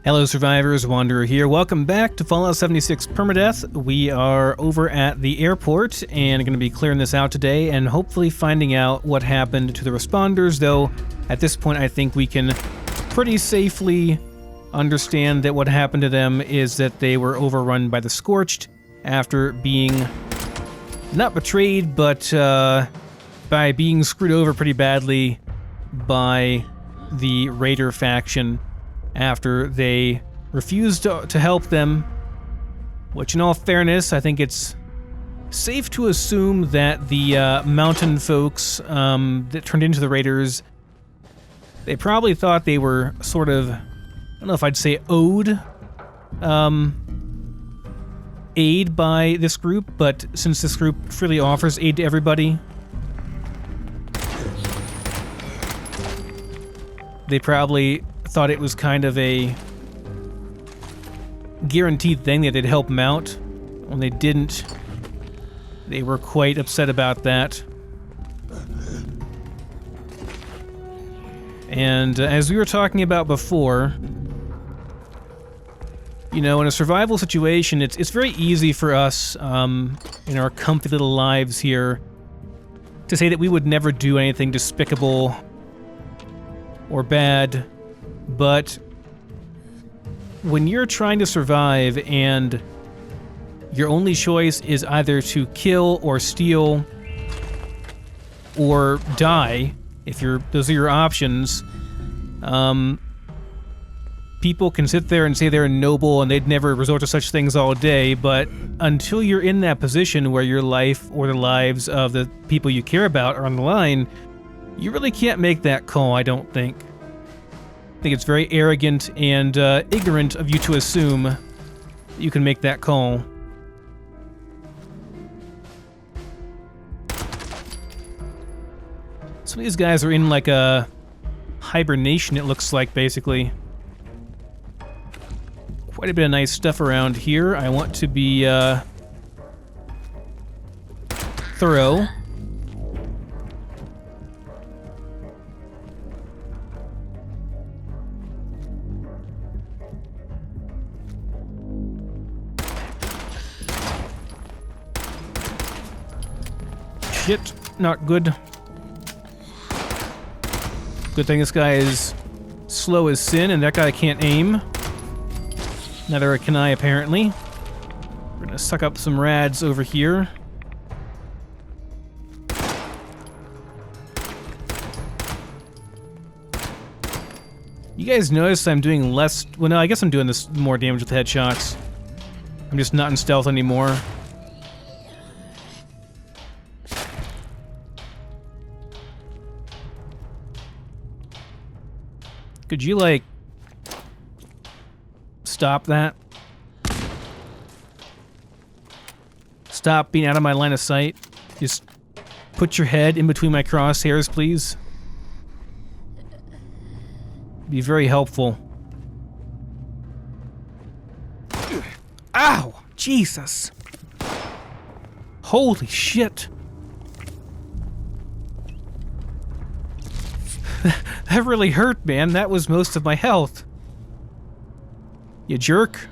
Hello survivors, Wanderer here. Welcome back to Fallout 76 Permadeath. We are over at the airport and going to be clearing this out today and hopefully finding out what happened to the responders, though at this point I think we can pretty safely understand that what happened to them is that they were overrun by the Scorched after being not betrayed, but by being screwed over pretty badly by the Raider faction after they refused to help them, which in all fairness, I think it's safe to assume that the mountain folks that turned into the Raiders, they probably thought they were sort of, I don't know if I'd say owed aid by this group, but since this group freely offers aid to everybody, they probably thought it was kind of a guaranteed thing that they'd help them out. When they didn't, they were quite upset about that. And as we were talking about before, you know, in a survival situation, it's very easy for us, in our comfy little lives here, to say that we would never do anything despicable or bad. But when you're trying to survive and your only choice is either to kill or steal or die, those are your options, people can sit there and say they're noble and they'd never resort to such things all day, but until you're in that position where your life or the lives of the people you care about are on the line, you really can't make that call, I don't think. I think it's very arrogant and ignorant of you to assume that you can make that call. Some of these guys are in like a hibernation, it looks like, basically. Quite a bit of nice stuff around here. I want to be thorough. Shit, not good. Good thing this guy is slow as sin and that guy can't aim. Neither can I, apparently. We're gonna suck up some rads over here. You guys notice I'm doing less... Well, no, I guess I'm doing this more damage with headshots. I'm just not in stealth anymore. Could you, like, stop that? Stop being out of my line of sight. Just put your head in between my crosshairs, please. Be very helpful. Ow! Jesus! Holy shit! That really hurt, man. That was most of my health. You jerk.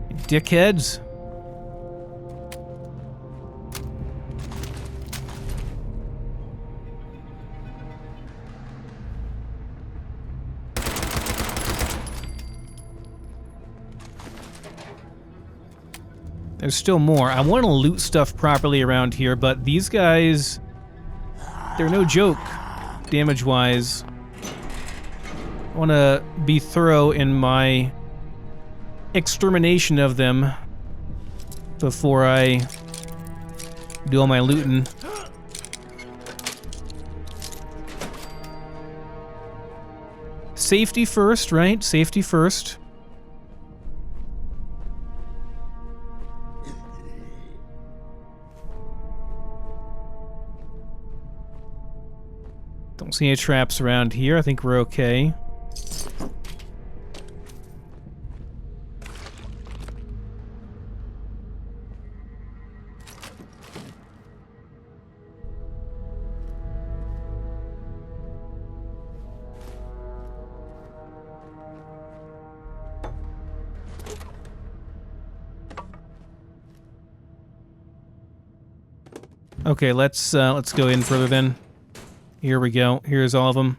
You dickheads. There's still more. I want to loot stuff properly around here, but these guys, they're no joke, damage-wise. I want to be thorough in my extermination of them before I do all my looting. Safety first, right? Safety first. Don't see any traps around here. I think we're okay. Okay, let's go in further then. Here we go. Here's all of them.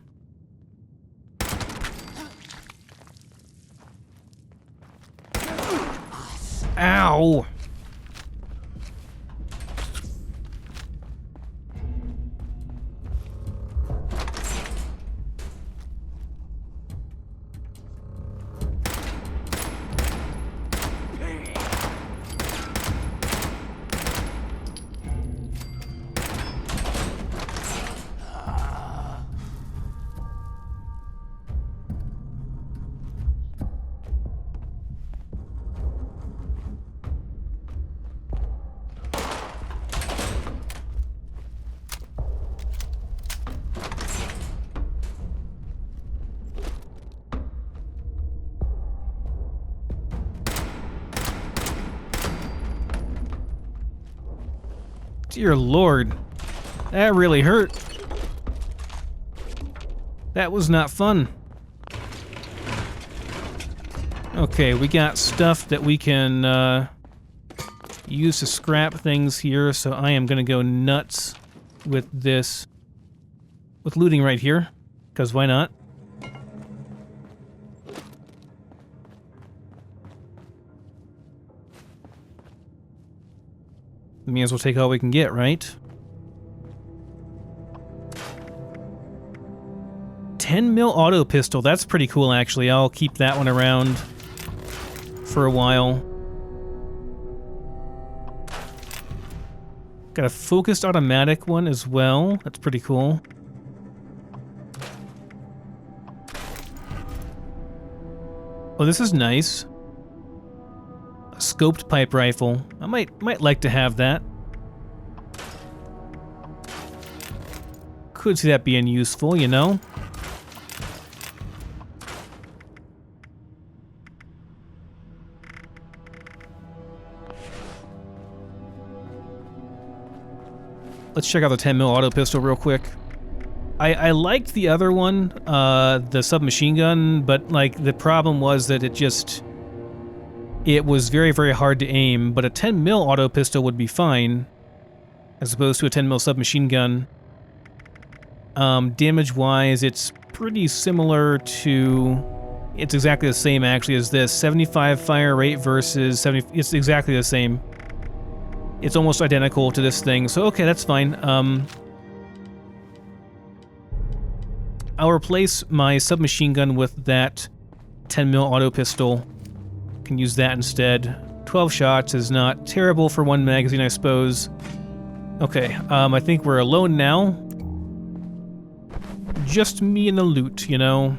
Ow! Dear Lord, that really hurt. That was not fun. Okay, we got stuff that we can use to scrap things here, so I am gonna go nuts with this, with looting right here, because why not? May as well take all we can get, right? 10 mil auto pistol, that's pretty cool actually. I'll keep that one around for a while. Got a focused automatic one as well, that's pretty cool. Oh, this is nice. A scoped pipe rifle. I might like to have that. Could see that being useful, you know? Let's check out the 10 mil auto pistol real quick. I liked the other one, the submachine gun, but like the problem was that it was very, very hard to aim, but a 10 mil auto pistol would be fine, as opposed to a 10 mil submachine gun. Damage-wise, it's pretty similar to... It's exactly the same, actually, as this. 75 fire rate versus 70... It's exactly the same. It's almost identical to this thing, so okay, that's fine. I'll replace my submachine gun with that 10 mil auto pistol. Can use that instead. 12 shots is not terrible for one magazine, I suppose. Okay, I think we're alone now. Just me and the loot, you know?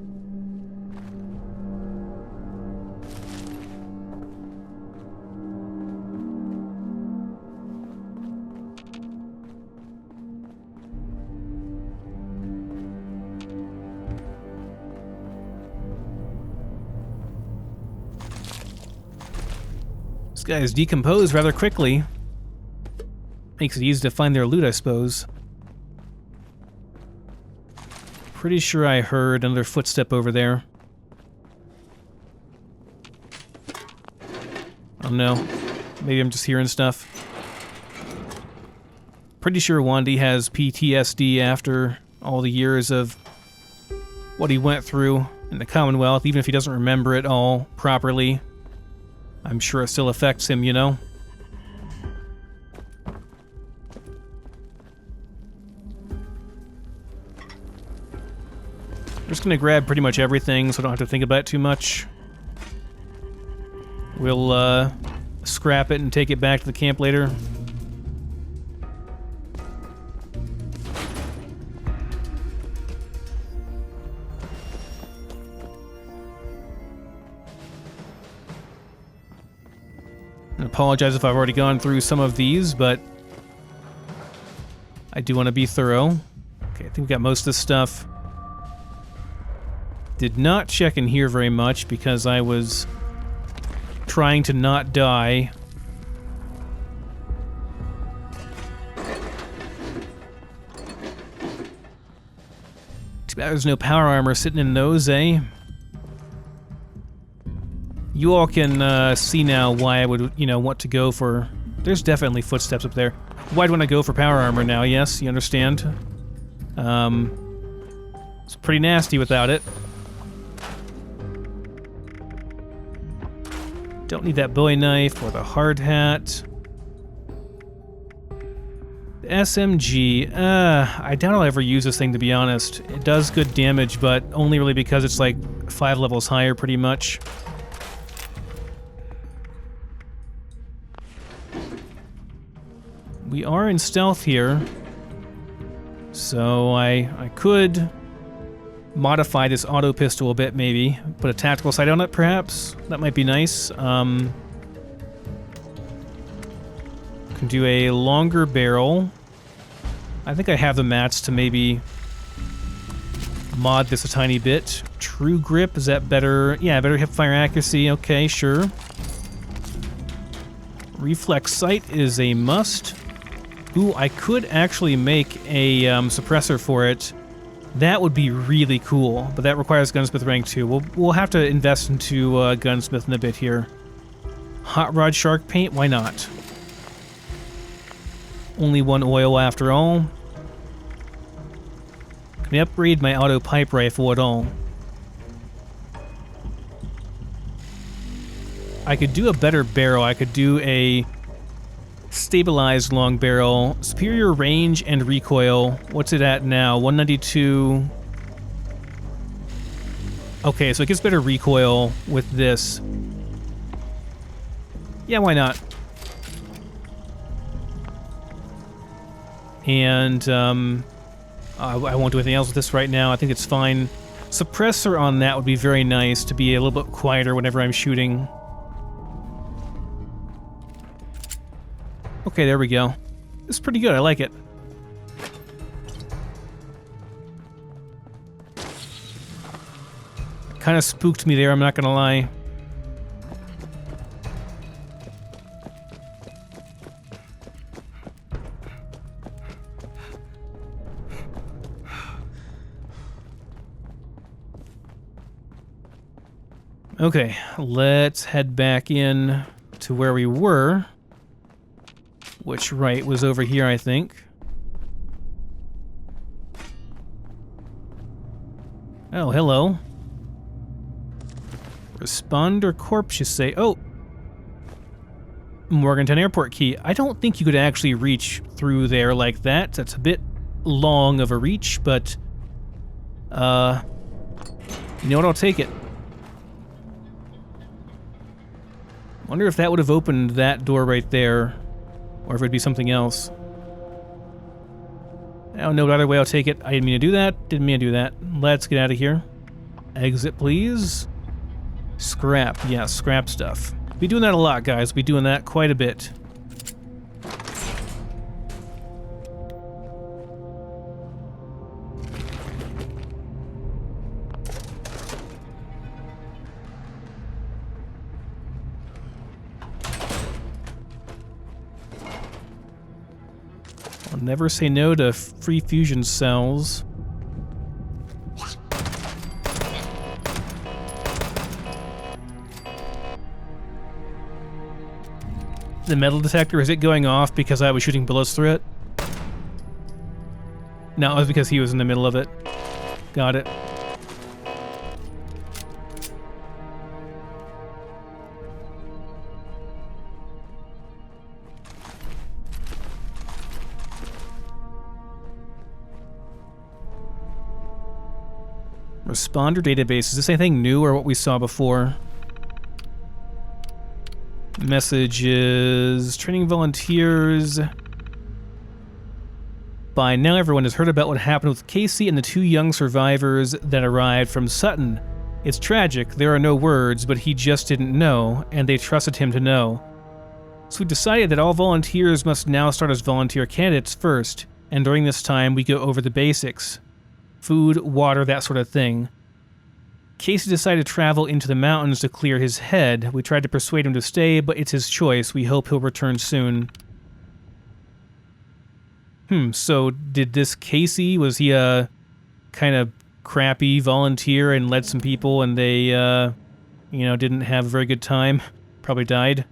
Guys decompose rather quickly. Makes it easy to find their loot, I suppose. Pretty sure I heard another footstep over there. Oh no. Maybe I'm just hearing stuff. Pretty sure Wandy has PTSD after all the years of what he went through in the Commonwealth, even if he doesn't remember it all properly. I'm sure it still affects him, you know? I'm just gonna grab pretty much everything so I don't have to think about it too much. We'll, scrap it and take it back to the camp later. I apologize if I've already gone through some of these, but I do want to be thorough. Okay, think we got most of this stuff. Did not check in here very much because I was trying to not die. Too bad there's no power armor sitting in those, eh? You all can see now why I would, want to go for... There's definitely footsteps up there. Why do I want to go for power armor now? Yes, you understand? It's pretty nasty without it. Don't need that Bowie knife or the hard hat. The SMG, I doubt I'll ever use this thing, to be honest. It does good damage, but only really because it's like 5 levels higher, pretty much. We are in stealth here, so I could modify this auto pistol a bit, maybe. Put a tactical sight on it, perhaps? That might be nice. Can do a longer barrel. I think I have the mats to maybe mod this a tiny bit. True grip, is that better? Yeah, better hip fire accuracy. Okay, sure. Reflex sight is a must. Ooh, I could actually make a suppressor for it. That would be really cool, but that requires Gunsmith rank 2. We'll have to invest into Gunsmith in a bit here. Hot Rod Shark Paint, why not? Only 1 oil after all. Can I upgrade my auto pipe rifle at all? I could do a better barrel. I could do a stabilized long barrel, superior range and recoil. What's it at now? 192. Okay, so it gets better recoil with this. Yeah, why not? And I won't do anything else with this right now. I think it's fine. Suppressor on that would be very nice to be a little bit quieter whenever I'm shooting. Okay, there we go. It's pretty good, I like it. Kind of spooked me there, I'm not gonna lie. Okay, let's head back in to where we were. Which, right, was over here, I think. Oh, hello. Responder corpse, you say. Oh! Morgantown Airport key. I don't think you could actually reach through there like that. That's a bit long of a reach, but... you know what? I'll take it. Wonder if that would have opened that door right there. Or if it'd be something else. I don't know, but either way, I'll take it. I didn't mean to do that. Didn't mean to do that. Let's get out of here. Exit, please. Scrap. Yeah, scrap stuff. Be doing that a lot, guys. Be doing that quite a bit. I'll never say no to free fusion cells. The metal detector, is it going off because I was shooting bullets through it? No, it was because he was in the middle of it. Got it. Responder database. Is this anything new or what we saw before? Messages. Training volunteers. By now everyone has heard about what happened with Casey and the 2 young survivors that arrived from Sutton. It's tragic, there are no words, but he just didn't know, and they trusted him to know. So we decided that all volunteers must now start as volunteer candidates first, and during this time we go over the basics. food, water, that sort of thing. Casey decided to travel into the mountains to clear his head. We tried to persuade him to stay, but it's his choice. We hope he'll return soon. So did this Casey, was he a kind of crappy volunteer and led some people and they, didn't have a very good time? Probably died.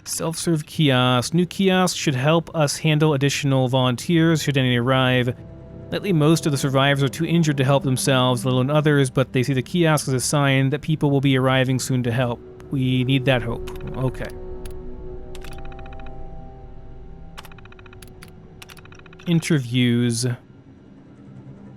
Self-serve kiosk. New kiosk should help us handle additional volunteers should any arrive. Lately, most of the survivors are too injured to help themselves, let alone others, but they see the kiosk as a sign that people will be arriving soon to help. We need that hope. Okay. Interviews.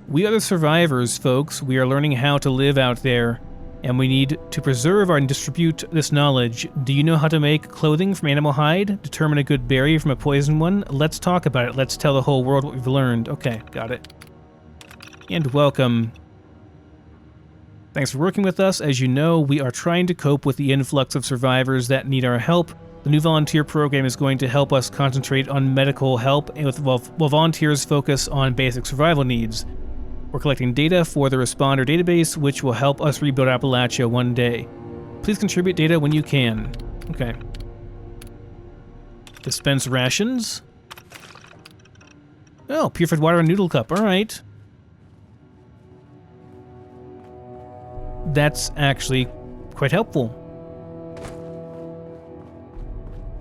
We are the survivors, folks. We are learning how to live out there, and we need to preserve and distribute this knowledge. Do you know how to make clothing from animal hide? Determine a good berry from a poison one? Let's talk about it. Let's tell the whole world what we've learned. Okay, got it. And welcome. Thanks for working with us. As you know, we are trying to cope with the influx of survivors that need our help. The new volunteer program is going to help us concentrate on medical help while volunteers focus on basic survival needs. We're collecting data for the responder database, which will help us rebuild Appalachia one day. Please contribute data when you can. Okay. Dispense rations. Oh, purified water and noodle cup. All right. That's actually quite helpful.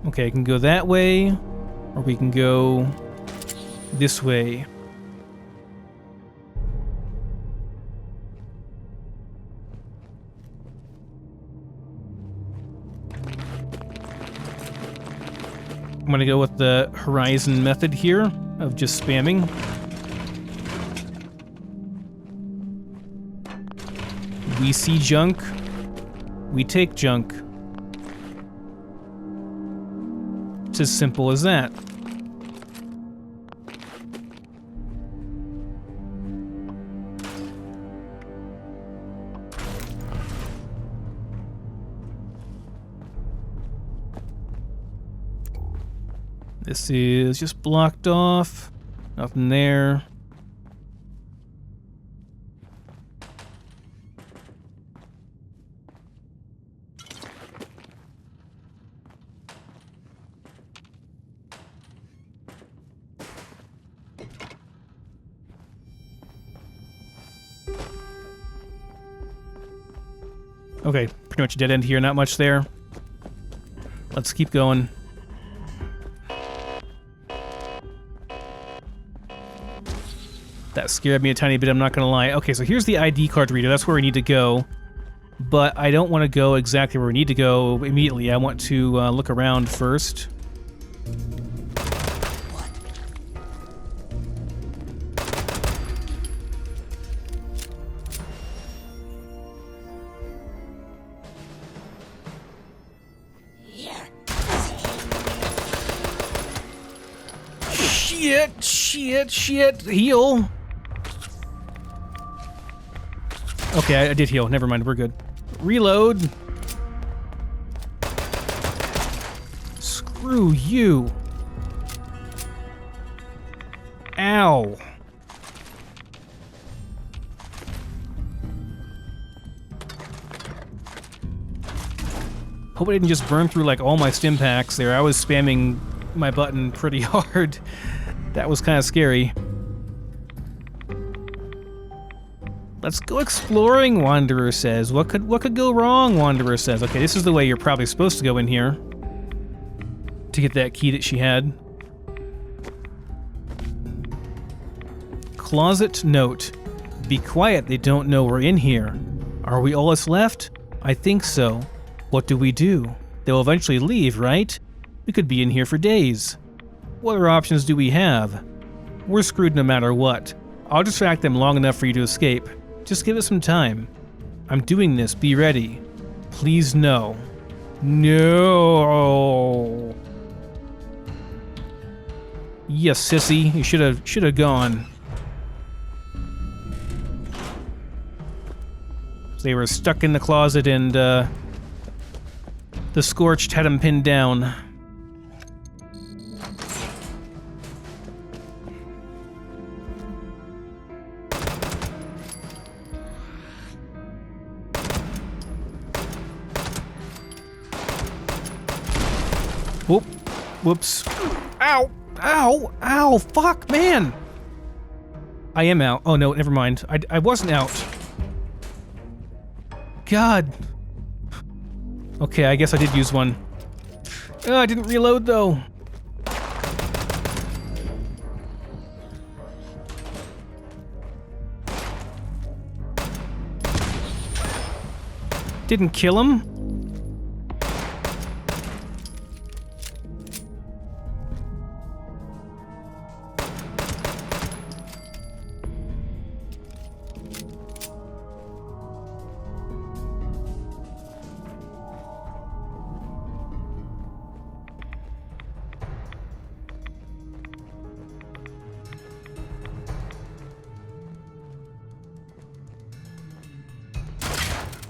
Okay, I can go that way, or we can go this way. I'm gonna go with the Horizon method here of just spamming. We see junk, we take junk. It's as simple as that. This is just blocked off. Nothing there. Okay, pretty much a dead end here, not much there. Let's keep going. That scared me a tiny bit, I'm not gonna lie. Okay, so here's the ID card reader, that's where we need to go. But I don't want to go exactly where we need to go immediately. I want to look around first. Shit, heal. Okay, I did heal. Never mind, we're good. Reload. Screw you. Ow. Hope I didn't just burn through like all my stim packs there. I was spamming my button pretty hard. That was kind of scary. Let's go exploring, Wanderer says. What could go wrong, Wanderer says. Okay, this is the way you're probably supposed to go in here. To get that key that she had. Closet note. Be quiet, they don't know we're in here. Are we all that's left? I think so. What do we do? They'll eventually leave, right? We could be in here for days. What other options do we have? We're screwed no matter what. I'll distract them long enough for you to escape. Just give it some time. I'm doing this, be ready. Please no. No. Yes, sissy, you should have gone. They were stuck in the closet and the Scorched had them pinned down. Whoop. Whoops. Ow! Ow! Ow! Fuck, man! I am out. Oh no, never mind. I wasn't out. God. Okay, I guess I did use one. Oh, I didn't reload though. Didn't kill him?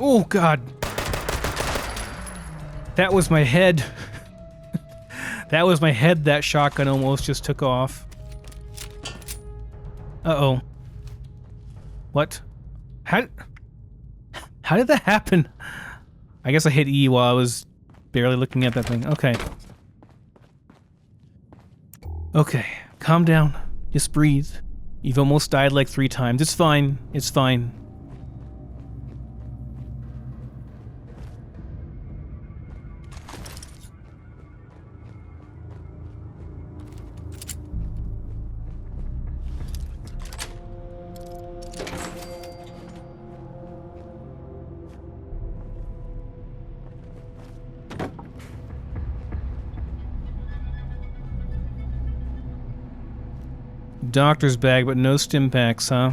Oh, God. That was my head. That was my head that shotgun almost just took off. Uh-oh. What? How did that happen? I guess I hit E while I was barely looking at that thing. Okay. Okay. Calm down. Just breathe. You've almost died like 3 times. It's fine. It's fine. Doctor's bag, but no stim packs, huh?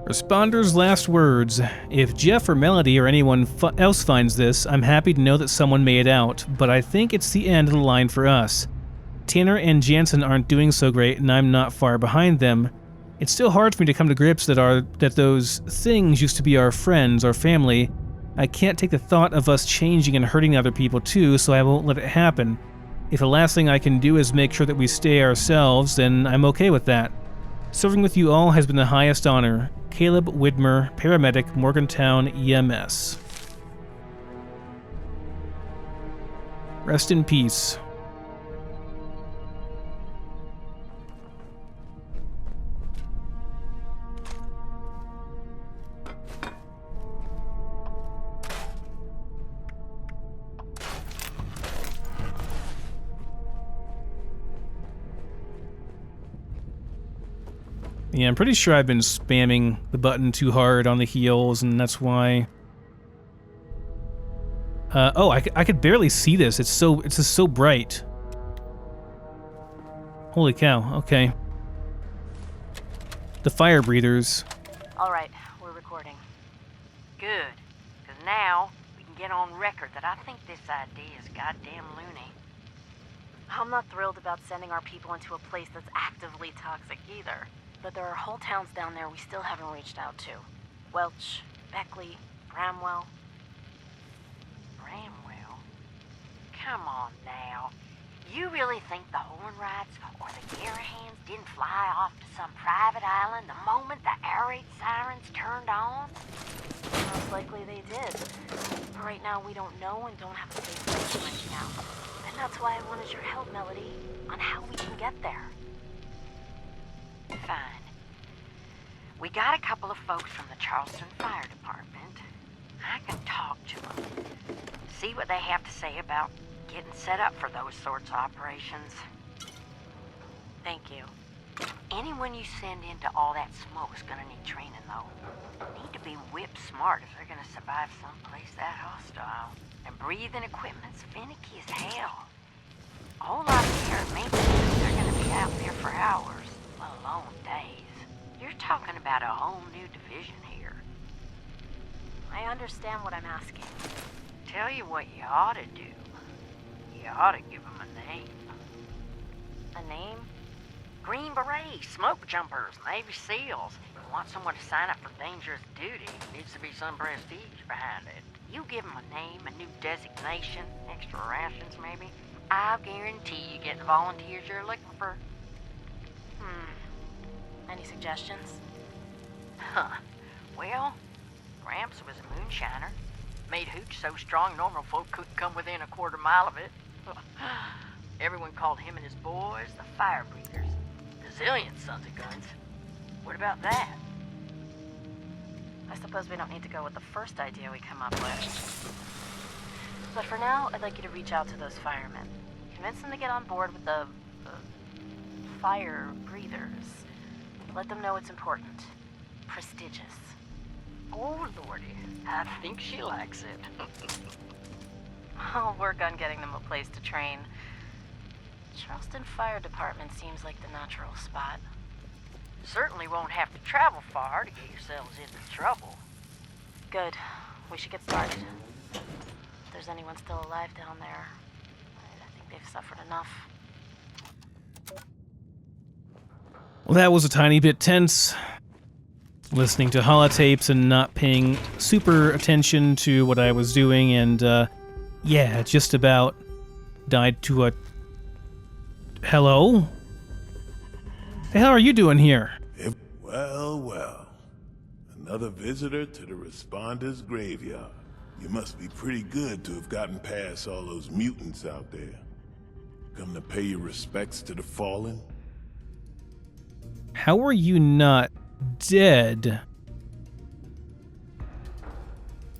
Responder's last words. If Jeff or Melody or anyone else finds this, I'm happy to know that someone made it out, but I think it's the end of the line for us. Tanner and Jansen aren't doing so great, and I'm not far behind them. It's still hard for me to come to grips that those things used to be our friends, our family. I can't take the thought of us changing and hurting other people too, so I won't let it happen. If the last thing I can do is make sure that we stay ourselves, then I'm okay with that. Serving with you all has been the highest honor. Caleb Widmer, Paramedic, Morgantown, EMS. Rest in peace. Yeah, I'm pretty sure I've been spamming the button too hard on the heels, and that's why. Oh, I could barely see this. It's just so bright. Holy cow, okay. The fire breathers. Alright, we're recording. Good, because now we can get on record that I think this idea is goddamn loony. I'm not thrilled about sending our people into a place that's actively toxic either. But there are whole towns down there we still haven't reached out to. Welch, Beckley, Bramwell. Bramwell? Come on now. You really think the Hornwrights or the Garahans didn't fly off to some private island the moment the air raid sirens turned on? Most likely they did. But right now we don't know and don't have a safe place reaching out. And that's why I wanted your help, Melody, on how we can get there. Fine. We got a couple of folks from the Charleston Fire Department. I can talk to them. See what they have to say about getting set up for those sorts of operations. Thank you. Anyone you send into all that smoke's gonna need training, though. Need to be whip smart if they're gonna survive someplace that hostile. And breathing equipment's finicky as hell. A whole lot of care maintenance, they're gonna be out there for hours, let alone days. You're talking about a whole new division here. I understand what I'm asking. Tell you what you ought to do. You ought to give them a name. A name? Green Berets, smoke jumpers, Navy SEALs. If you want someone to sign up for dangerous duty, needs to be some prestige behind it. You give them a name, a new designation, extra rations maybe, I'll guarantee you get the volunteers you're looking for. Any suggestions? Huh. Well, Gramps was a moonshiner. Made hooch so strong normal folk couldn't come within a quarter mile of it. Everyone called him and his boys the fire breathers. Gazillion sons of guns. What about that? I suppose we don't need to go with the first idea we come up with. But for now, I'd like you to reach out to those firemen. Convince them to get on board with the fire breathers. Let them know it's important. Prestigious. Oh, Lordy. I think she likes it. I'll work on getting them a place to train. Charleston Fire Department seems like the natural spot. Certainly won't have to travel far to get yourselves into trouble. Good. We should get started. If there's anyone still alive down there, I think they've suffered enough. Well, that was a tiny bit tense. Listening to holotapes and not paying super attention to what I was doing, and yeah, just about died to a... Hello? The hell are you doing here? Well. Another visitor to the Responder's graveyard. You must be pretty good to have gotten past all those mutants out there. Come to pay your respects to the fallen? How are you not dead?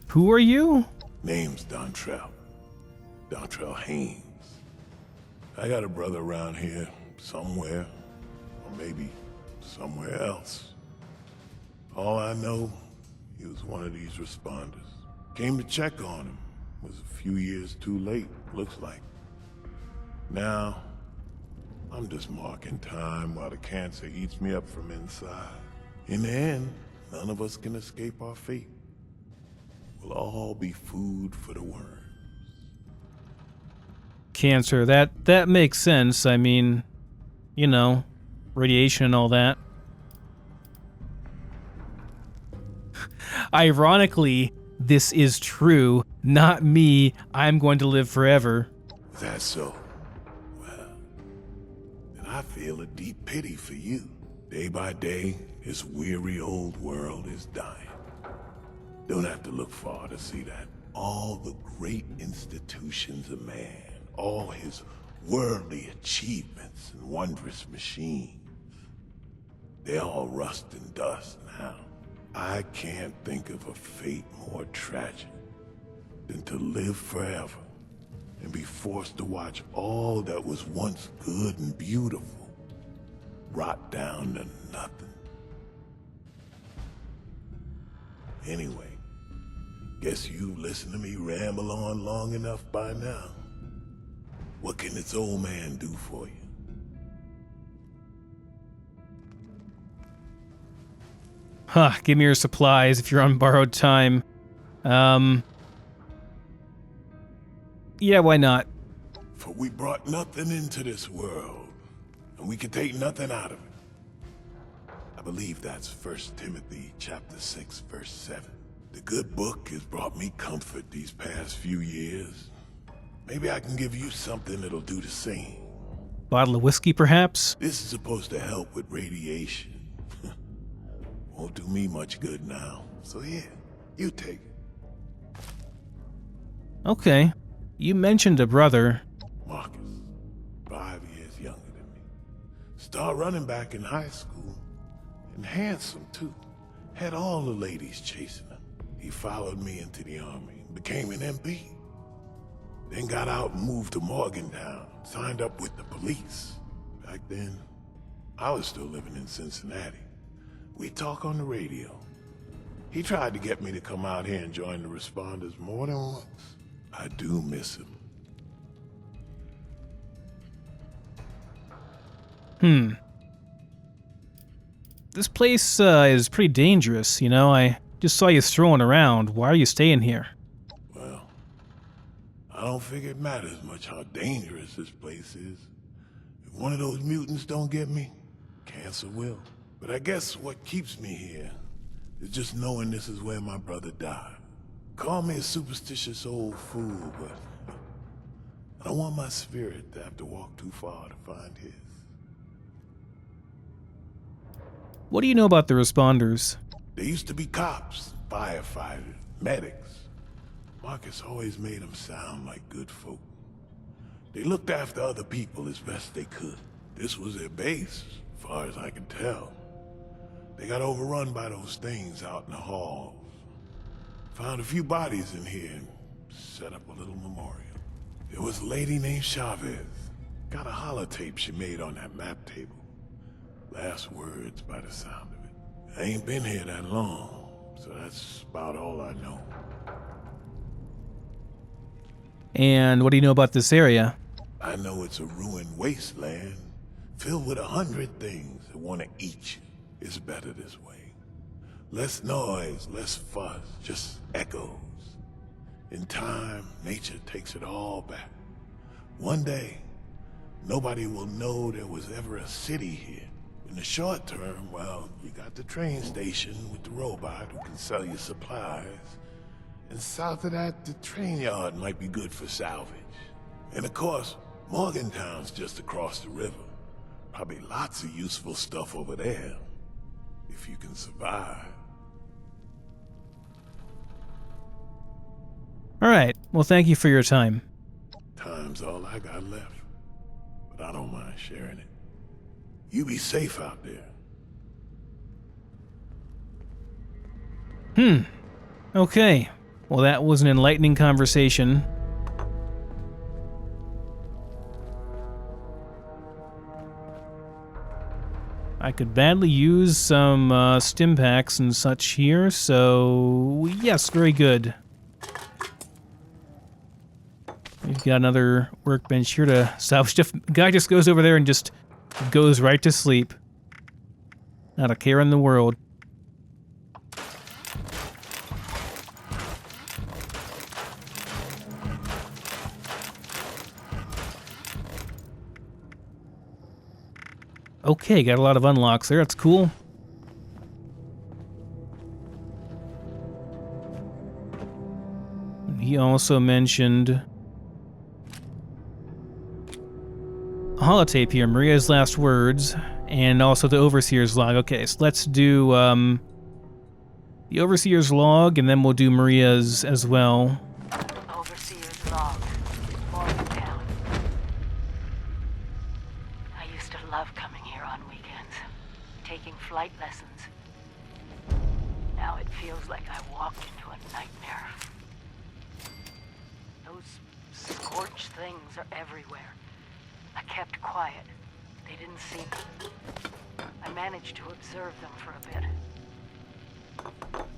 Who are you? Name's Dontrell. Dontrell Haynes. I got a brother around here, somewhere. Or maybe somewhere else. All I know, he was one of these responders. Came to check on him. Was a few years too late, looks like. Now, I'm just marking time while the cancer eats me up from inside. In the end, none of us can escape our fate. We'll all be food for the worms. Cancer, that makes sense. I mean, you know, radiation and all that. Ironically, this is true. Not me. I'm going to live forever. That's so. Well, then I feel a deep pity for you. Day by day, this weary old world is dying. Don't have to look far to see that. All the great institutions of man, all his worldly achievements and wondrous machines, they all rust and dust now. I can't think of a fate more tragic than to live forever and be forced to watch all that was once good and beautiful rot down to nothing. Anyway, guess you've listened to me ramble on long enough by now. What can this old man do for you? Huh, give me your supplies if you're on borrowed time. Yeah, why not? For we brought nothing into this world, and we can take nothing out of it. I believe that's 1 Timothy chapter 6, verse 7. The good book has brought me comfort these past few years. Maybe I can give you something that'll do the same. Bottle of whiskey, perhaps? This is supposed to help with radiation. Won't do me much good now. So here, you take it. Okay. You mentioned a brother. Marcus, 5 years younger than me. Started running back in high school. And handsome, too. Had all the ladies chasing him. He followed me into the army and became an MP. Then got out and moved to Morgantown. Signed up with the police. Back then, I was still living in Cincinnati. We'd talk on the radio. He tried to get me to come out here and join the responders more than once. I do miss him. This place is pretty dangerous, you know? I just saw you strolling around. Why are you staying here? Well, I don't figure it matters much how dangerous this place is. If one of those mutants don't get me, cancer will. But I guess what keeps me here is just knowing this is where my brother died. Call me a superstitious old fool, but I don't want my spirit to have to walk too far to find his. What do you know about the responders? There used to be cops, firefighters, medics. Marcus always made them sound like good folk. They looked after other people as best they could. This was their base, as far as I can tell. They got overrun by those things out in the halls. Found a few bodies in here and set up a little memorial. There was a lady named Chavez. Got a holotape she made on that map table. Last words by the sound of it. I ain't been here that long, so that's about all I know. And what do you know about this area? I know it's a ruined wasteland, filled with 100 things that want to eat you. It's better this way. Less noise, less fuss, just echoes. In time, nature takes it all back. One day, nobody will know there was ever a city here. In the short term, well, you got the train station with the robot who can sell you supplies. And south of that, the train yard might be good for salvage. And of course, Morgantown's just across the river. Probably lots of useful stuff over there. If you can survive. Alright, well thank you for your time. Time's all I got left. But I don't mind sharing it. You be safe out there. Okay. Well, that was an enlightening conversation. I could badly use some stim packs and such here, so yes, very good. We've got another workbench here to salvage stuff. Guy just goes over there and just goes right to sleep. Not a care in the world. Okay, got a lot of unlocks there. That's cool. He also mentioned a holotape here, Maria's last words, and also the Overseer's log. Okay, so let's do the Overseer's log, and then we'll do Maria's as well. Overseer's log. Morgantown. I used to love coming here on weekends, taking flight lessons. Now it feels like I walked into a nightmare. Those scorched things are everywhere. I kept quiet. They didn't see me. I managed to observe them for a bit.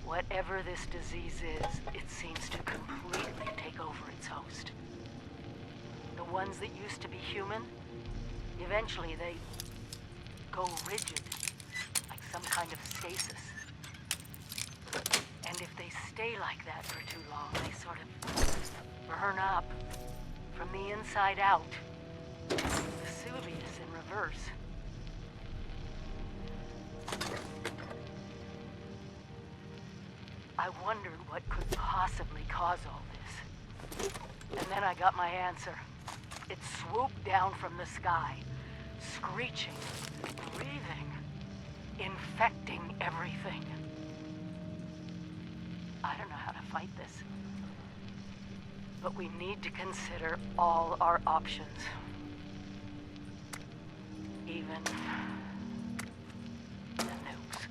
Whatever this disease is, it seems to completely take over its host. The ones that used to be human, eventually they go rigid, like some kind of stasis. And if they stay like that for too long, they sort of burn up from the inside out. Vesuvius in reverse. I wondered what could possibly cause all this. And then I got my answer. It swooped down from the sky, screeching, breathing, infecting everything. I don't know how to fight this. But we need to consider all our options. Even the nukes.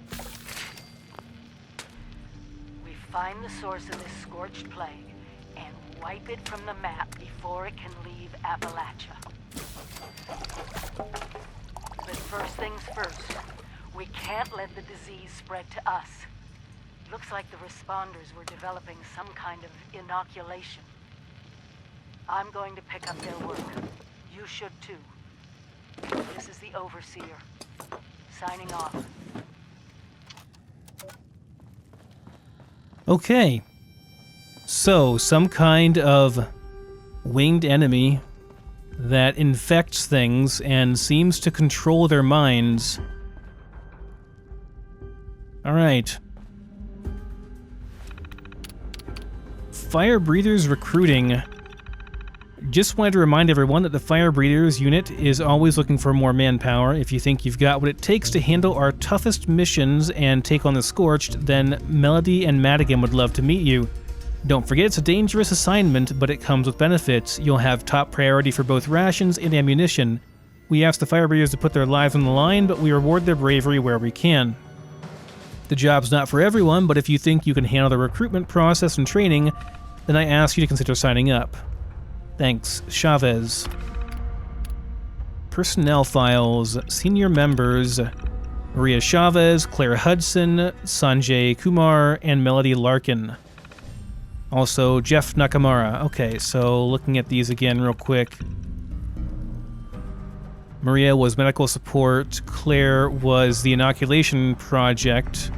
We find the source of this scorched plague and wipe it from the map before it can leave Appalachia. But first things first, we can't let the disease spread to us. Looks like the responders were developing some kind of inoculation. I'm going to pick up their work. You should too. This is the Overseer. Signing off. Okay. So, some kind of winged enemy that infects things and seems to control their minds. Alright. Fire Breathers recruiting. Just wanted to remind everyone that the Fire Breathers unit is always looking for more manpower. If you think you've got what it takes to handle our toughest missions and take on the Scorched, then Melody and Madigan would love to meet you. Don't forget it's a dangerous assignment, but it comes with benefits. You'll have top priority for both rations and ammunition. We ask the fire breathers to put their lives on the line, but we reward their bravery where we can. The job's not for everyone, but if you think you can handle the recruitment process and training, then I ask you to consider signing up. Thanks, Chavez. Personnel files, senior members, Maria Chavez, Claire Hudson, Sanjay Kumar, and Melody Larkin. Also, Jeff Nakamura. Okay, so looking at these again real quick. Maria was medical support. Claire was the inoculation project.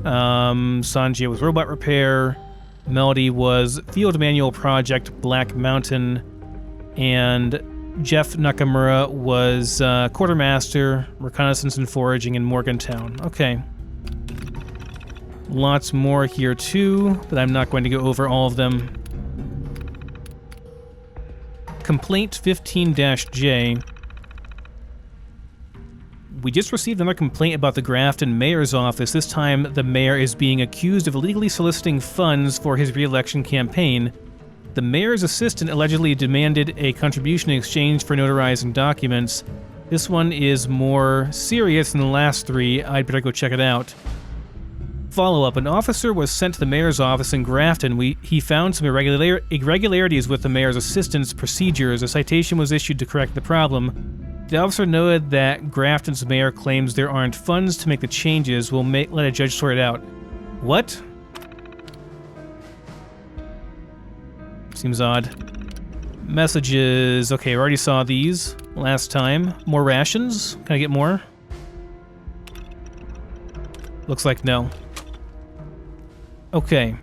Sanjay was robot repair. Melody was field manual project Black Mountain. And Jeff Nakamura was quartermaster, reconnaissance and foraging in Morgantown. Okay. Lots more here too, but I'm not going to go over all of them. Complaint 15-J. We just received another complaint about the Grafton mayor's office. This time, the mayor is being accused of illegally soliciting funds for his re-election campaign. The mayor's assistant allegedly demanded a contribution in exchange for notarizing documents. This one is more serious than the last three. I'd better go check it out. Follow-up. An officer was sent to the mayor's office in Grafton. He found some irregularities with the mayor's assistant's procedures. A citation was issued to correct the problem. The officer noted that Grafton's mayor claims there aren't funds to make the changes. We'll let a judge sort it out. What? Seems odd. Messages. Okay, I already saw these last time. More rations? Can I get more? Looks like no. Okay.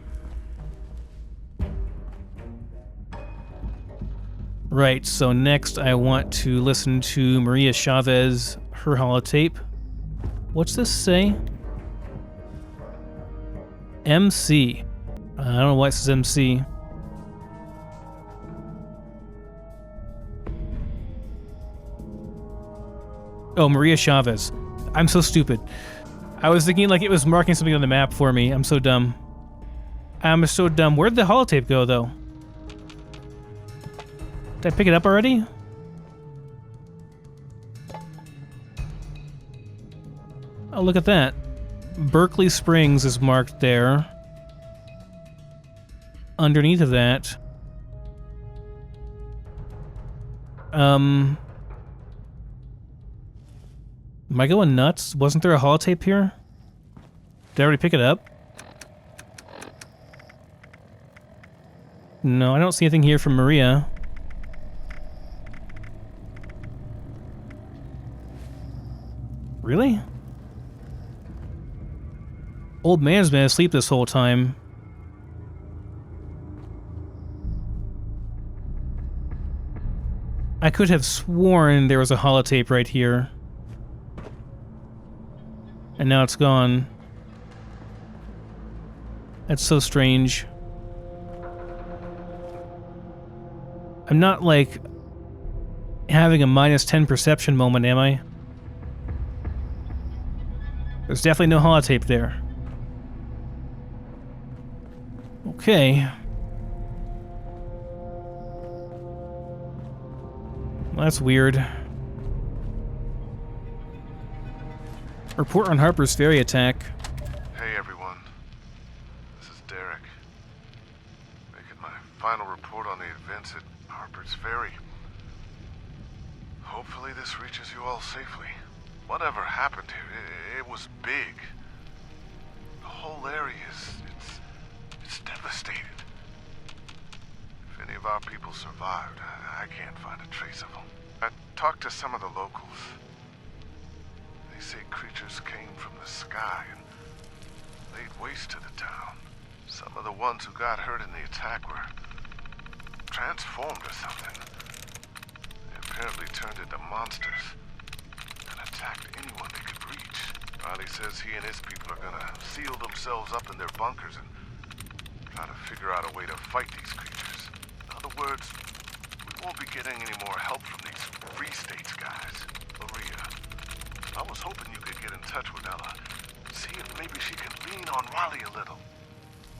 Right, so next I want to listen to Maria Chavez, her holotape. What's this say? MC. I don't know why it says MC. Oh, Maria Chavez. I'm so stupid. I was thinking like it was marking something on the map for me. I'm so dumb. I'm so dumb. Where'd the holotape go, though? Did I pick it up already? Oh, look at that. Berkeley Springs is marked there. Underneath of that. Am I going nuts? Wasn't there a holotape here? Did I already pick it up? No, I don't see anything here from Maria. Really? Old man's been asleep this whole time. I could have sworn there was a holotape right here. And now it's gone. That's so strange. I'm not, like, having a -10 perception moment, am I? There's definitely no holotape there. Okay. Well, that's weird. Report on Harpers Ferry attack. Hey everyone, this is Derek. Making my final report on the events at Harpers Ferry. Hopefully this reaches you all safely. Whatever happened here, it was big. The whole area it's devastated. If any of our people survived, I can't find a trace of them. I talked to some of the locals. They say creatures came from the sky and laid waste to the town. Some of the ones who got hurt in the attack were transformed or something. They apparently turned into monsters and attacked anyone they could reach. Riley says he and his people are gonna seal themselves up in their bunkers and try to figure out a way to fight these creatures. In other words, we won't be getting any more help from these Free States guys. Maria, I was hoping you could get in touch with Ella. See if maybe she can lean on Riley a little.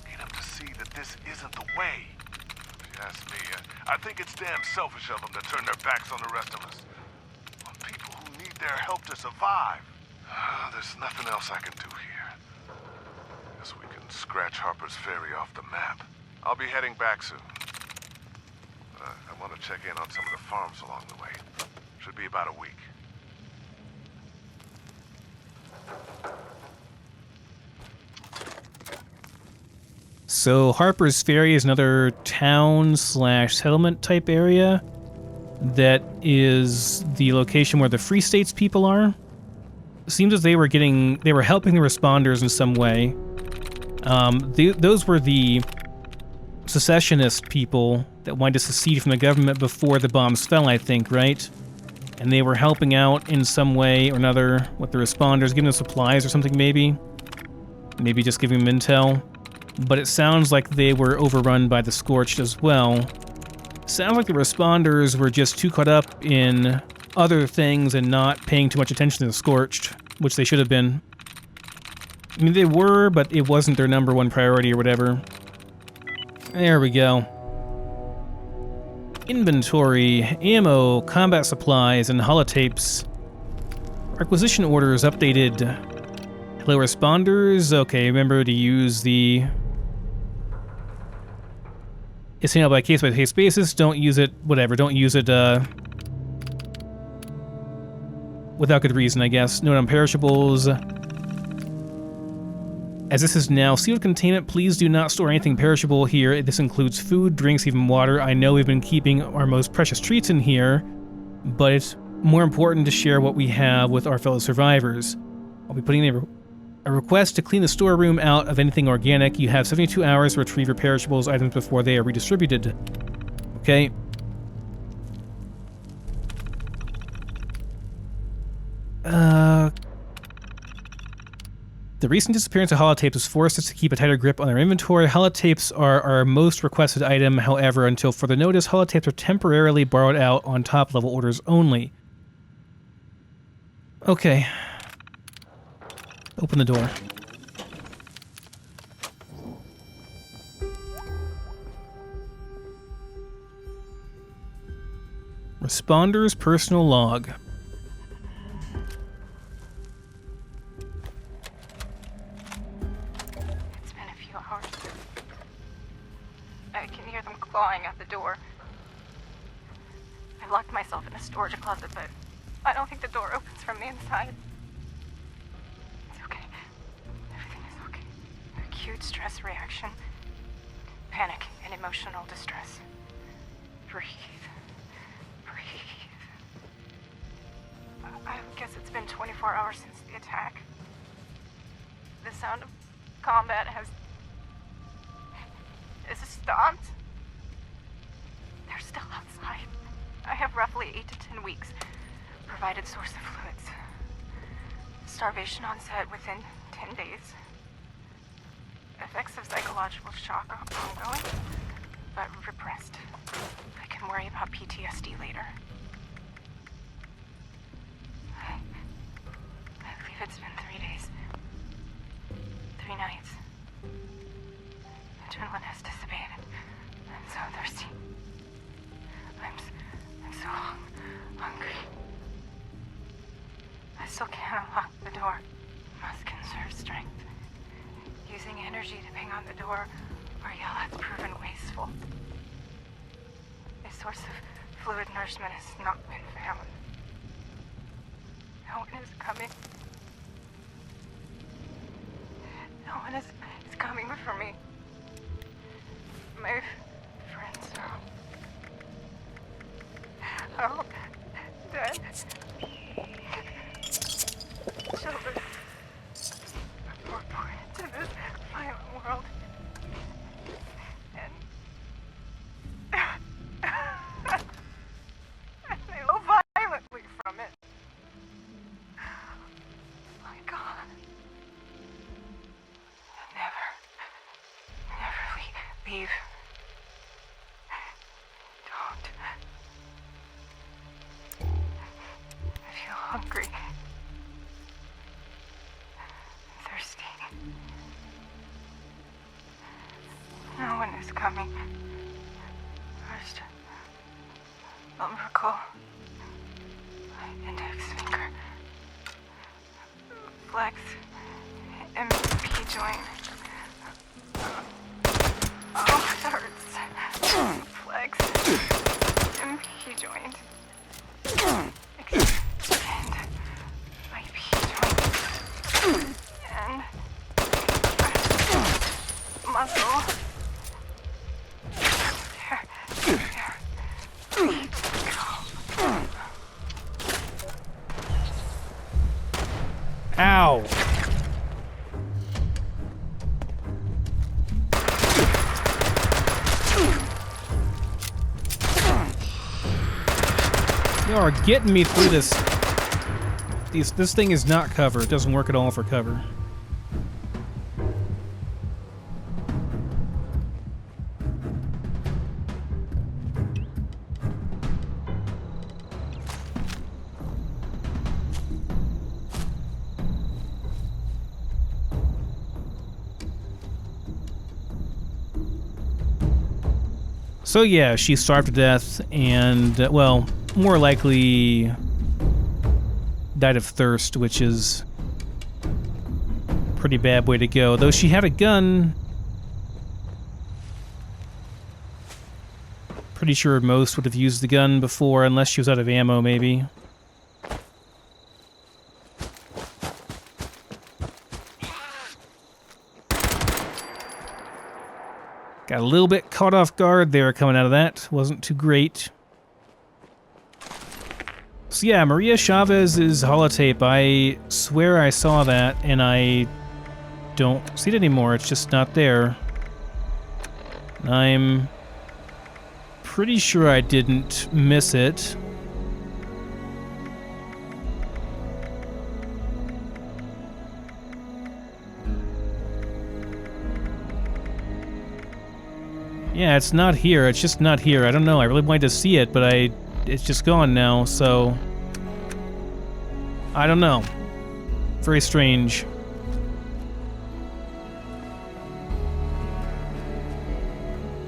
Get him to see that this isn't the way. If you ask me, I think it's damn selfish of them to turn their backs on the rest of us. On people who need their help to survive. There's nothing else I can do here. Guess we can scratch Harpers Ferry off the map. I'll be heading back soon. I want to check in on some of the farms along the way. Should be about a week. So Harpers Ferry is another town/settlement type area that is the location where the Free States people are. Seems as they were helping the responders in some way. Those were the secessionist people that wanted to secede from the government before the bombs fell, I think, right? And they were helping out in some way or another with the responders, giving them supplies or something maybe. Maybe just giving them intel. But it sounds like they were overrun by the Scorched as well. Sounds like the responders were just too caught up in other things and not paying too much attention to the Scorched, which they should have been. I mean, they were, but it wasn't their number one priority or whatever. There we go. Inventory, ammo, combat supplies, and holotapes. Requisition orders updated. Hello, responders. Okay, remember to use the... It's handled by case basis. Don't use it, whatever. Don't use it, without good reason, I guess. Note on perishables. As this is now sealed containment, please do not store anything perishable here. This includes food, drinks, even water. I know we've been keeping our most precious treats in here, but it's more important to share what we have with our fellow survivors. I'll be putting in a request to clean the storeroom out of anything organic. You have 72 hours to retrieve your perishables items before they are redistributed. Okay. The recent disappearance of holotapes has forced us to keep a tighter grip on our inventory. Holotapes are our most requested item, however, until further notice, holotapes are temporarily borrowed out on top-level orders only. Okay. Open the door. Responder's personal log. It's been a few hours. I can hear them clawing at the door. I locked myself in a storage closet, but I don't think the door opens from the inside. It's okay. Everything is okay. Acute stress reaction, panic, and emotional distress. Breathe. I guess it's been 24 hours since the attack. The sound of combat has stopped. They're still outside. I have roughly 8 to 10 weeks. Provided source of fluids. Starvation onset within 10 days. Effects of psychological shock are ongoing, but repressed. I can worry about PTSD later. I believe it's been 3 days. 3 nights. Adrenaline has dissipated. I'm so thirsty. I'm so hungry. I still can't unlock the door. Must conserve strength. Using energy to ping on the door or yell has proven wasteful. A source of fluid nourishment has not been found. No one is coming. No one is coming for me. My friends are all dead. Children were born into this violent world. And they go violently from it. My God. Never leave. Don't. I feel hungry. is coming. First, umbilical, index finger, flex, MP joint. Oh, it hurts. Flex, MP joint. Extend my P joint. And muscle. Ow! You are getting me through this. This thing is not cover. It doesn't work at all for cover. So yeah, she starved to death and, well, more likely died of thirst, which is a pretty bad way to go. Though she had a gun. Pretty sure most would have used the gun before, unless she was out of ammo, maybe. Got a little bit caught off guard there coming out of that. Wasn't too great. So yeah, Maria Chavez's holotape. I swear I saw that, and I don't see it anymore. It's just not there. I'm pretty sure I didn't miss it. Yeah, it's not here. It's just not here. I don't know. I really wanted to see it, but it's just gone now, so I don't know. Very strange.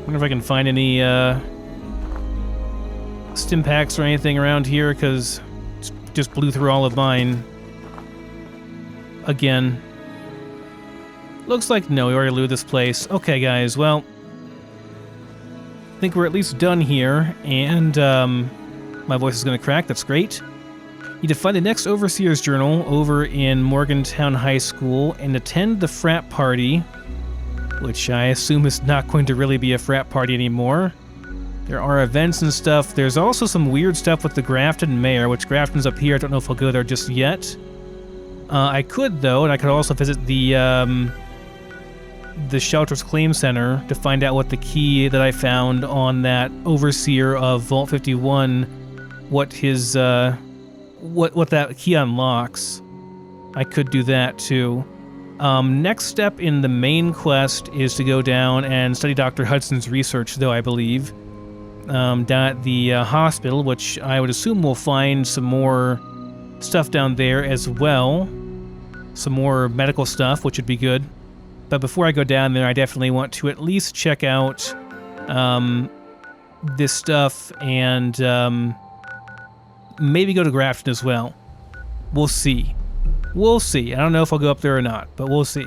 Wonder if I can find any stim packs or anything around here, because it just blew through all of mine. Again. Looks like no, we already looted this place. Okay, guys, well, I think we're at least done here, and my voice is going to crack. That's great. You need to find the next Overseer's Journal over in Morgantown High School and attend the frat party, which I assume is not going to really be a frat party anymore. There are events and stuff. There's also some weird stuff with the Grafton Mayor, which Grafton's up here. I don't know if I'll go there just yet. I could, though, and I could also visit the Shelter's Claim Center to find out what the key that I found on that Overseer of Vault 51, what his, what that key unlocks. I could do that too. Next step in the main quest is to go down and study Dr. Hudson's research, though, I believe. Down at the hospital, which I would assume we'll find some more stuff down there as well. Some more medical stuff, which would be good. But before I go down there, I definitely want to at least check out this stuff and maybe go to Grafton as well. We'll see. We'll see. I don't know if I'll go up there or not, but we'll see.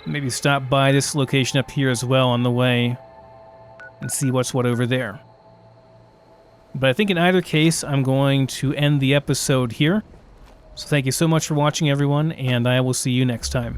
Maybe stop by this location up here as well on the way and see what's what over there. But I think in either case, I'm going to end the episode here. So thank you so much for watching, everyone, and I will see you next time.